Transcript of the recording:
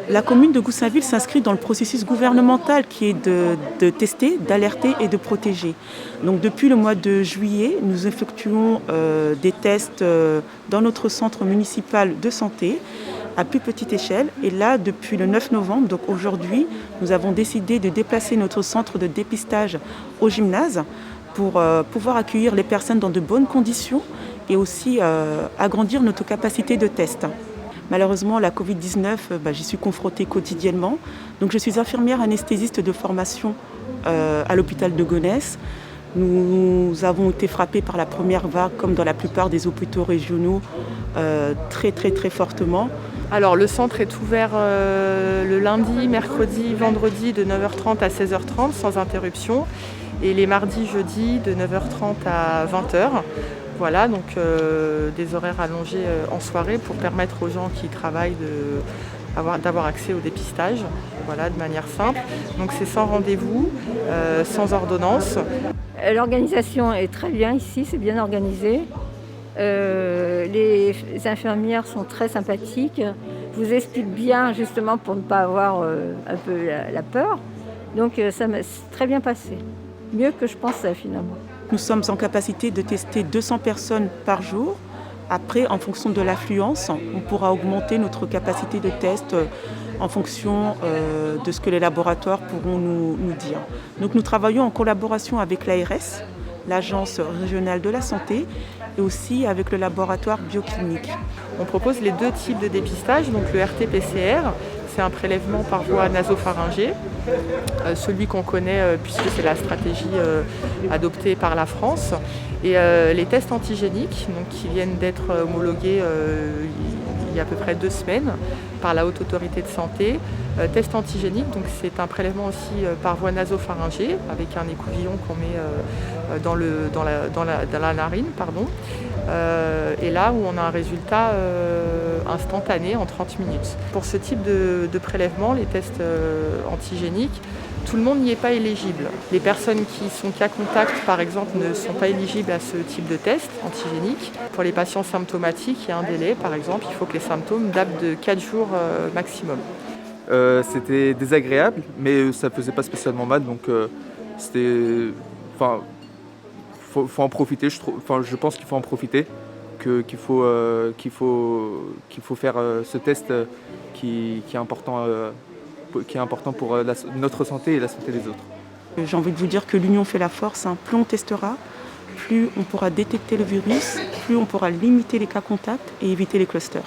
La commune de Goussainville s'inscrit dans le processus gouvernemental qui est de tester, d'alerter et de protéger. Donc depuis le mois de juillet, nous effectuons des tests dans notre centre municipal de santé à plus petite échelle. Et là, depuis le 9 novembre, donc aujourd'hui, nous avons décidé de déplacer notre centre de dépistage au gymnase pour pouvoir accueillir les personnes dans de bonnes conditions et aussi agrandir notre capacité de test. Malheureusement, la Covid-19, j'y suis confrontée quotidiennement. Donc, je suis infirmière anesthésiste de formation à l'hôpital de Gonesse. Nous avons été frappés par la première vague, comme dans la plupart des hôpitaux régionaux, très fortement. Alors, le centre est ouvert le lundi, mercredi, vendredi de 9h30 à 16h30 sans interruption. Et les mardis, jeudis de 9h30 à 20h. Voilà, donc des horaires allongés en soirée pour permettre aux gens qui travaillent d'avoir accès au dépistage, voilà, de manière simple. Donc c'est sans rendez-vous, sans ordonnance. L'organisation est très bien ici, c'est bien organisé. Les infirmières sont très sympathiques, vous expliquent bien justement pour ne pas avoir un peu la peur. Donc ça m'est très bien passé, mieux que je pensais finalement. Nous sommes en capacité de tester 200 personnes par jour. Après, en fonction de l'affluence, on pourra augmenter notre capacité de test en fonction de ce que les laboratoires pourront nous dire. Donc nous travaillons en collaboration avec l'ARS, l'Agence régionale de la santé, et aussi avec le laboratoire bioclinique. On propose les deux types de dépistage, donc le RT-PCR, c'est un prélèvement par voie nasopharyngée, celui qu'on connaît puisque c'est la stratégie adoptée par la France, et les tests antigéniques donc, qui viennent d'être homologués il y a à peu près 2 semaines par la Haute Autorité de Santé. Test antigénique, donc c'est un prélèvement aussi par voie nasopharyngée avec un écouvillon qu'on met dans la narine. Et là où on a un résultat instantané en 30 minutes. Pour ce type de prélèvement, les tests antigéniques, tout le monde n'y est pas éligible. Les personnes qui sont cas contact, par exemple, ne sont pas éligibles à ce type de test antigénique. Pour les patients symptomatiques, il y a un délai, par exemple, il faut que les symptômes datent de 4 jours maximum. C'était désagréable, mais ça faisait pas spécialement mal, donc c'était... Enfin, faut en profiter, je pense qu'il faut en profiter, qu'il faut faire ce test qui est important pour notre santé et la santé des autres. J'ai envie de vous dire que l'union fait la force. Plus on testera, plus on pourra détecter le virus, plus on pourra limiter les cas contacts et éviter les clusters.